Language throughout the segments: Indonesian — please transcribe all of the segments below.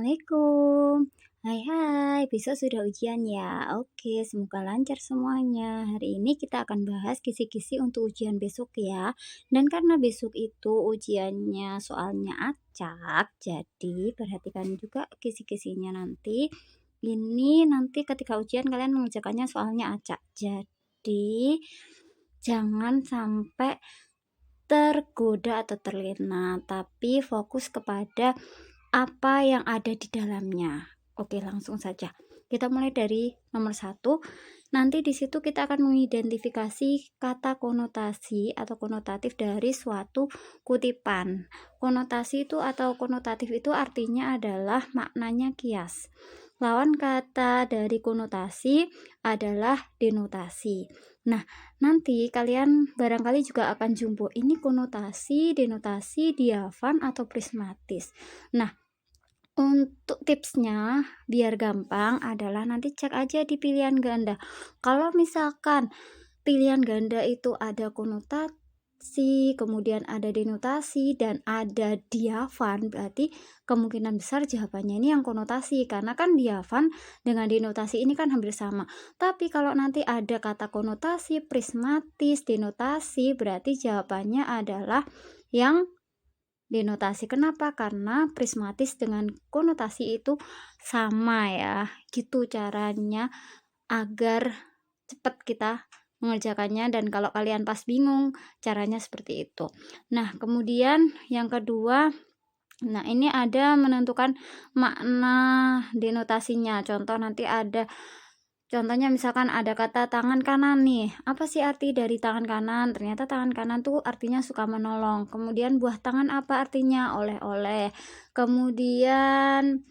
Assalamualaikum. Hai, besok sudah ujian ya? Oke, semoga lancar semuanya. Hari ini kita akan bahas kisi-kisi untuk ujian besok ya. Dan karena besok itu ujiannya soalnya acak, jadi perhatikan juga kisi-kisinya nanti. Ini nanti ketika ujian kalian mengerjakannya soalnya acak. Jadi jangan sampai tergoda atau terlena, tapi fokus kepada apa yang ada di dalamnya. Oke, langsung saja. Kita mulai dari nomor satu. Nanti di situ kita akan mengidentifikasi kata konotasi atau konotatif dari suatu kutipan. Konotasi itu atau konotatif itu artinya adalah maknanya kias. Lawan kata dari konotasi adalah denotasi. Nah, nanti kalian barangkali juga akan jumbo ini konotasi, denotasi, diafan atau prismatis. Nah, untuk tipsnya biar gampang adalah nanti cek aja di pilihan ganda. Kalau misalkan pilihan ganda itu ada konotasi, kemudian ada denotasi dan ada diafan, berarti kemungkinan besar jawabannya ini yang konotasi karena kan diafan dengan denotasi ini kan hampir sama. Tapi kalau nanti ada kata konotasi, prismatis, denotasi, berarti jawabannya adalah yang denotasi. Kenapa? Karena prismatis dengan konotasi itu sama ya. Gitu caranya agar cepat kita mengerjakannya dan kalau kalian pas bingung caranya seperti itu. Nah, kemudian yang kedua, nah ini ada menentukan makna denotasinya. Contoh nanti ada contohnya misalkan ada kata tangan kanan nih. Apa sih arti dari tangan kanan? Ternyata tangan kanan tuh artinya suka menolong. Kemudian buah tangan apa artinya? Oleh-oleh. Kemudian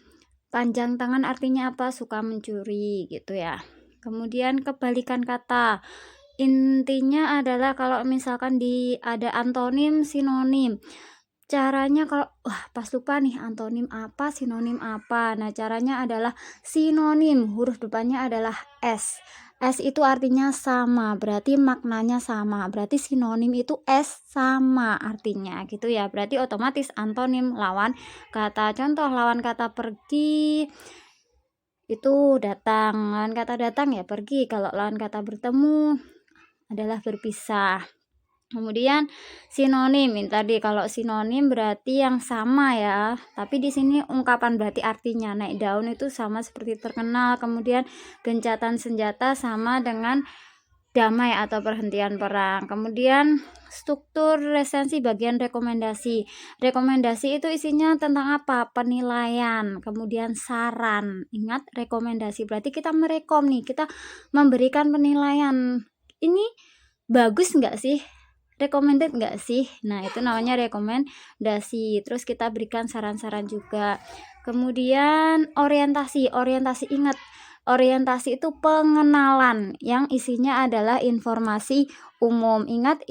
panjang tangan artinya apa? Suka mencuri gitu ya. Kemudian kebalikan kata. Intinya adalah kalau misalkan ada antonim, sinonim. Caranya kalau pas lupa nih antonim apa, sinonim apa. Nah, caranya adalah sinonim, huruf depannya adalah S. S itu artinya sama, berarti maknanya sama. Berarti sinonim itu S sama artinya gitu ya. Berarti otomatis antonim lawan kata. Contoh lawan kata pergi itu datang. Lawan kata datang ya pergi. Kalau lawan kata bertemu adalah berpisah. Kemudian sinonim, ini tadi kalau sinonim berarti yang sama ya. Tapi di sini ungkapan berarti artinya naik daun itu sama seperti terkenal. Kemudian gencatan senjata sama dengan damai atau perhentian perang. Kemudian struktur resensi bagian rekomendasi. Rekomendasi itu isinya tentang apa? Penilaian, kemudian saran. Ingat rekomendasi berarti kita merekom nih, kita memberikan penilaian. Ini bagus nggak sih? Recommended nggak sih? Nah, itu namanya rekomendasi. Terus kita berikan saran-saran juga. Kemudian orientasi. Orientasi ingat, orientasi itu pengenalan yang isinya adalah informasi umum. Ingat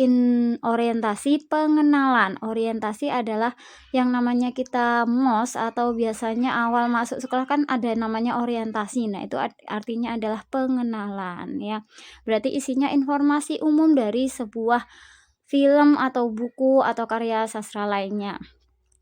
orientasi pengenalan. Orientasi adalah yang namanya kita MOS atau biasanya awal masuk sekolah kan ada namanya orientasi. Nah, itu artinya adalah pengenalan ya. Berarti isinya informasi umum dari sebuah film atau buku atau karya sastra lainnya.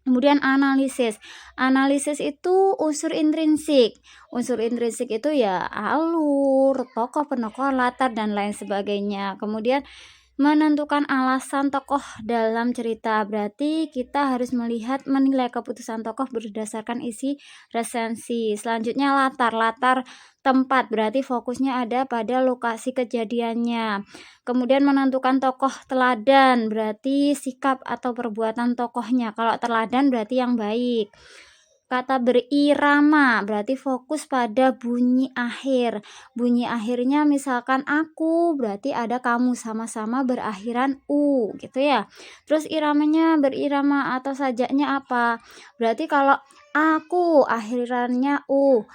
Kemudian analisis. Analisis itu unsur intrinsik. Unsur intrinsik itu ya alur, tokoh, penokoh, latar dan lain sebagainya. Kemudian menentukan alasan tokoh dalam cerita. Berarti kita harus menilai keputusan tokoh berdasarkan isi resensi. Selanjutnya latar tempat. Berarti fokusnya ada pada lokasi kejadiannya. Kemudian menentukan tokoh teladan. Berarti sikap atau perbuatan tokohnya. Kalau teladan berarti yang baik. Kata berirama berarti fokus pada bunyi akhir. Bunyi akhirnya misalkan aku berarti ada kamu sama-sama berakhiran u gitu ya. Terus iramanya berirama atau sajaknya apa? Berarti kalau aku akhirannya u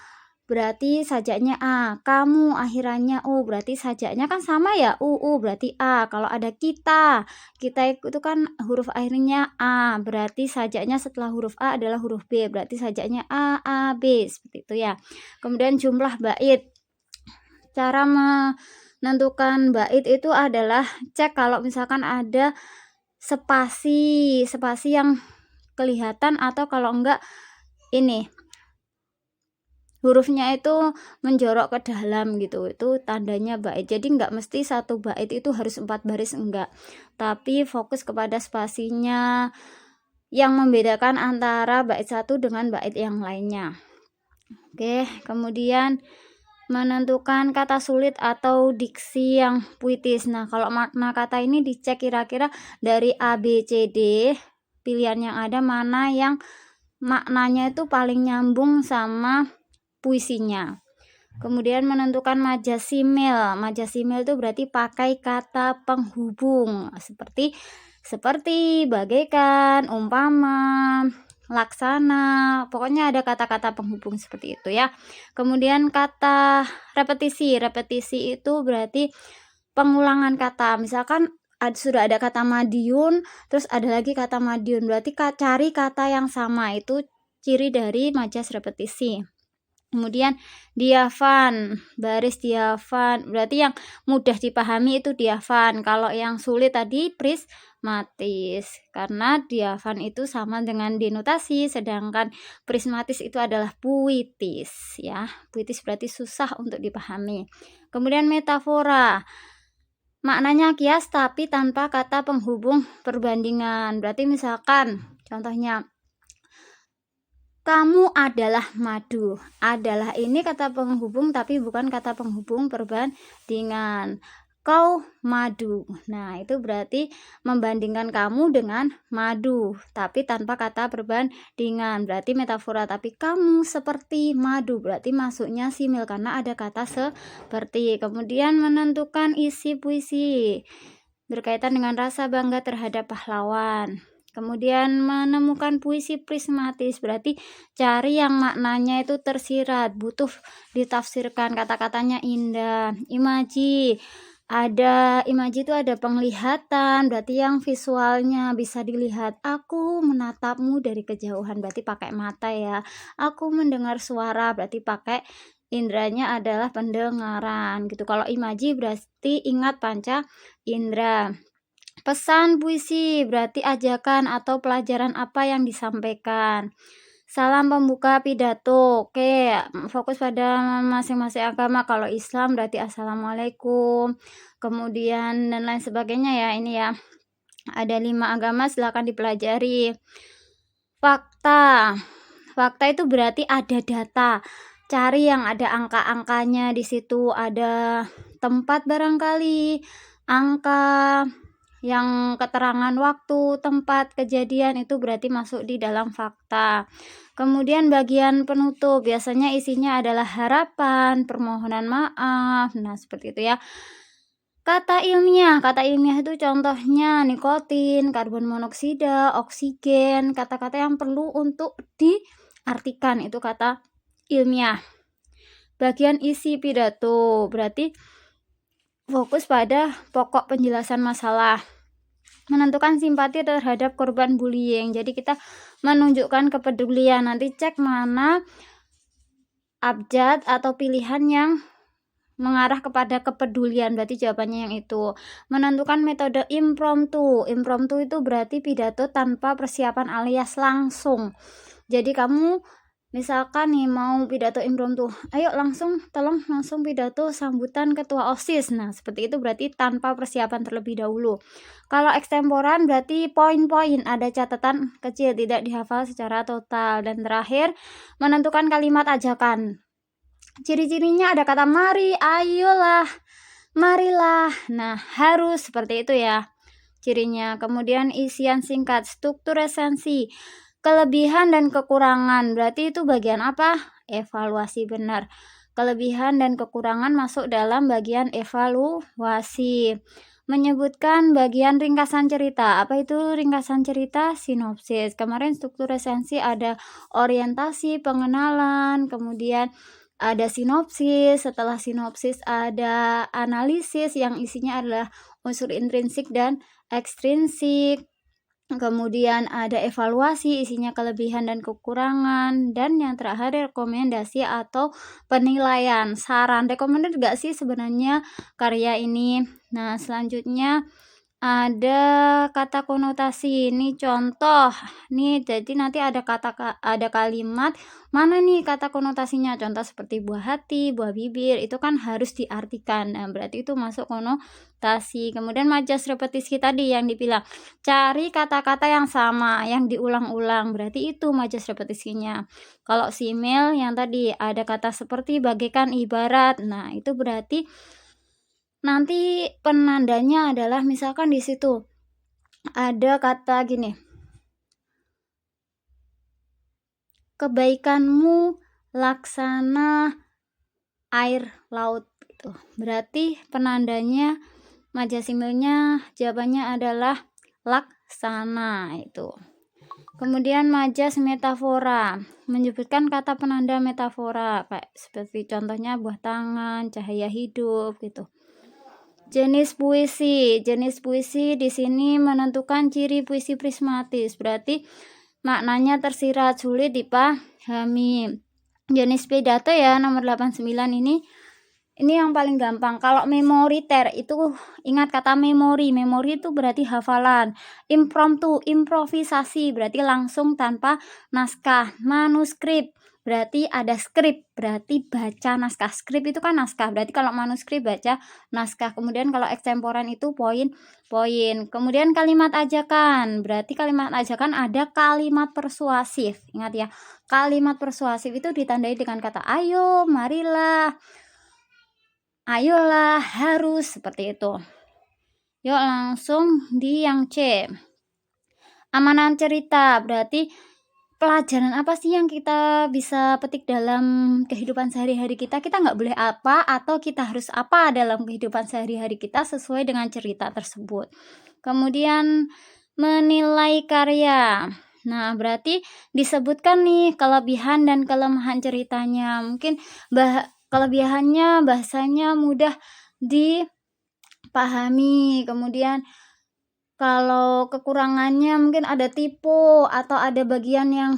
berarti sajaknya a, kamu akhirannya u berarti sajaknya kan sama ya u berarti a. Kalau ada kita itu kan huruf akhirnya a, berarti sajaknya setelah huruf a adalah huruf b, berarti sajaknya a b seperti itu ya. Kemudian jumlah bait. Cara menentukan bait itu adalah cek kalau misalkan ada spasi yang kelihatan atau kalau enggak ini hurufnya itu menjorok ke dalam gitu, itu tandanya bait. Jadi nggak mesti satu bait itu harus 4 baris, enggak. Tapi fokus kepada spasinya yang membedakan antara bait satu dengan bait yang lainnya. Oke, kemudian menentukan kata sulit atau diksi yang puitis. Nah, kalau makna kata ini dicek kira-kira dari A, B, C, D, pilihan yang ada mana yang maknanya itu paling nyambung sama puisinya. Kemudian menentukan majasimil. Majasimil itu berarti pakai kata penghubung seperti bagaikan, umpama, laksana, pokoknya ada kata-kata penghubung seperti itu ya. Kemudian kata repetisi. Repetisi itu berarti pengulangan kata. Misalkan sudah ada kata Madiun, terus ada lagi kata Madiun, berarti cari kata yang sama, itu ciri dari majas repetisi. Kemudian diafan, baris diafan, berarti yang mudah dipahami itu diafan. Kalau yang sulit tadi prismatis, karena diafan itu sama dengan denotasi, sedangkan prismatis itu adalah puitis ya. Puitis berarti susah untuk dipahami. Kemudian metafora, maknanya kias tapi tanpa kata penghubung perbandingan. Berarti misalkan contohnya, kamu adalah madu. Adalah ini kata penghubung tapi bukan kata penghubung perbandingan. Kau madu. Nah, itu berarti membandingkan kamu dengan madu, tapi tanpa kata perbandingan. Berarti metafora, tapi kamu seperti madu. Berarti masuknya simil karena ada kata seperti. Kemudian menentukan isi puisi berkaitan dengan rasa bangga terhadap pahlawan. Kemudian menemukan puisi prismatis, berarti cari yang maknanya itu tersirat, butuh ditafsirkan, kata-katanya indah. Imaji itu ada penglihatan, berarti yang visualnya bisa dilihat. Aku menatapmu dari kejauhan, berarti pakai mata ya. Aku mendengar suara, berarti pakai indranya adalah pendengaran gitu. Kalau imaji berarti ingat panca indera. Pesan puisi berarti ajakan atau pelajaran apa yang disampaikan. Salam pembuka pidato. Oke, fokus pada masing-masing agama. Kalau Islam berarti assalamualaikum. Kemudian dan lain sebagainya ya. Ini ya. Ada 5 agama, silakan dipelajari. Fakta. Fakta itu berarti ada data. Cari yang ada angka-angkanya di situ, ada tempat barangkali, angka, yang keterangan waktu, tempat, kejadian, itu berarti masuk di dalam fakta. Kemudian bagian penutup biasanya isinya adalah harapan, permohonan maaf. Nah, seperti itu ya. Kata ilmiah itu contohnya nikotin, karbon monoksida, oksigen, kata-kata yang perlu untuk diartikan, itu kata ilmiah. Bagian isi pidato berarti fokus pada pokok penjelasan masalah. Menentukan simpati terhadap korban bullying. Jadi kita menunjukkan kepedulian. Nanti cek mana abjad atau pilihan yang mengarah kepada kepedulian, berarti jawabannya yang itu. Menentukan metode impromptu. Impromptu itu berarti pidato tanpa persiapan alias langsung. Jadi kamu misalkan nih mau pidato impromptu, ayo tolong langsung pidato sambutan ketua OSIS. Nah, seperti itu berarti tanpa persiapan terlebih dahulu. Kalau ekstemporan berarti poin-poin, ada catatan kecil, tidak dihafal secara total. Dan terakhir, menentukan kalimat ajakan. Ciri-cirinya ada kata mari, ayolah, marilah. Nah, harus seperti itu ya cirinya. Kemudian isian singkat, struktur esensi, kelebihan dan kekurangan. Berarti itu bagian apa? Evaluasi, benar. Kelebihan dan kekurangan masuk dalam bagian evaluasi. Menyebutkan bagian ringkasan cerita. Apa itu ringkasan cerita? Sinopsis. Kemarin struktur esensi ada orientasi, pengenalan, kemudian ada sinopsis. Setelah sinopsis ada analisis yang isinya adalah unsur intrinsik dan ekstrinsik. Kemudian ada evaluasi, isinya kelebihan dan kekurangan. Dan yang terakhir rekomendasi atau penilaian. Saran, recommended gak sih sebenarnya karya ini? Nah, selanjutnya ada kata konotasi, ini contoh, nih jadi nanti ada ada kalimat, mana nih kata konotasinya, contoh seperti buah hati, buah bibir, itu kan harus diartikan, nah berarti itu masuk konotasi. Kemudian majas repetisi tadi yang dibilang, cari kata-kata yang sama, yang diulang-ulang, berarti itu majas repetisinya. Kalau simil yang tadi ada kata seperti, bagaikan, ibarat, nah itu berarti nanti penandanya adalah misalkan di situ ada kata gini, kebaikanmu laksana air laut gitu. Berarti penandanya majasimilnya jawabannya adalah laksana itu. Kemudian majas metafora menyebutkan kata penanda metafora kayak seperti contohnya buah tangan, cahaya hidup gitu. Jenis puisi di sini menentukan ciri puisi prismatis, berarti maknanya tersirat, sulit dipahami. Jenis pidato ya nomor 89 ini yang paling gampang. Kalau memoriter itu ingat kata memori. Memori itu berarti hafalan. Impromptu, improvisasi berarti langsung tanpa naskah. Manuskrip berarti ada skrip, berarti baca naskah. Skrip itu kan naskah. Berarti kalau manuskrip baca naskah. Kemudian kalau eksemporan itu poin-poin. Kemudian kalimat ajakan. Berarti kalimat ajakan ada kalimat persuasif. Ingat ya. Kalimat persuasif itu ditandai dengan kata ayo, marilah, ayolah, harus, seperti itu. Yuk langsung di yang C. Amanat cerita, berarti pelajaran apa sih yang kita bisa petik dalam kehidupan sehari-hari kita? Kita nggak boleh apa atau kita harus apa dalam kehidupan sehari-hari kita sesuai dengan cerita tersebut. Kemudian menilai karya. Nah, berarti disebutkan nih kelebihan dan kelemahan ceritanya. Mungkin kelebihannya bahasanya mudah dipahami, kemudian kalau kekurangannya mungkin ada tipe atau ada bagian yang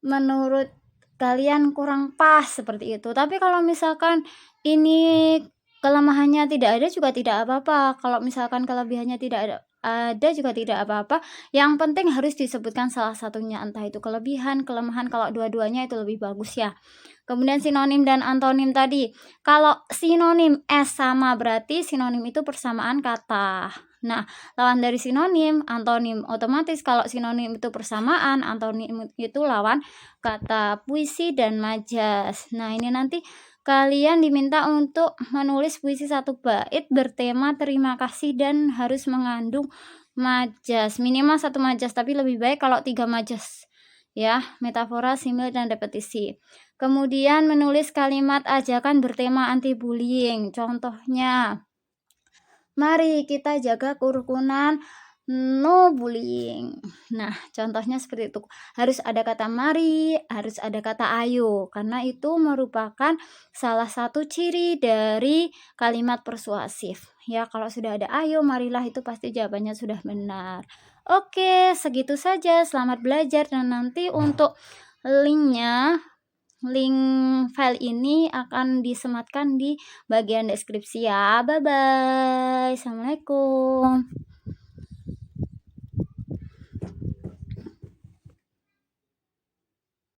menurut kalian kurang pas seperti itu. Tapi kalau misalkan ini kelemahannya tidak ada juga tidak apa-apa. Kalau misalkan kelebihannya tidak ada juga tidak apa-apa. Yang penting harus disebutkan salah satunya, entah itu kelebihan, kelemahan. Kalau dua-duanya itu lebih bagus ya. Kemudian sinonim dan antonim tadi. Kalau sinonim S sama berarti sinonim itu persamaan kata. Nah, lawan dari sinonim, antonim. Otomatis kalau sinonim itu persamaan, antonim itu lawan kata. Puisi dan majas. Nah, ini nanti kalian diminta untuk menulis puisi 1 bait bertema terima kasih dan harus mengandung majas. Minimal 1 majas, tapi lebih baik kalau 3 majas. Ya, metafora, simil, dan repetisi. Kemudian menulis kalimat ajakan bertema anti bullying. Contohnya, mari kita jaga kerukunan, no bullying. Nah, contohnya seperti itu. Harus ada kata mari, harus ada kata ayo, karena itu merupakan salah satu ciri dari kalimat persuasif. Ya, kalau sudah ada ayo, marilah, itu pasti jawabannya sudah benar. Oke, segitu saja. Selamat belajar, dan nanti untuk linknya, link file ini akan disematkan di bagian deskripsi ya. Bye bye. Assalamualaikum.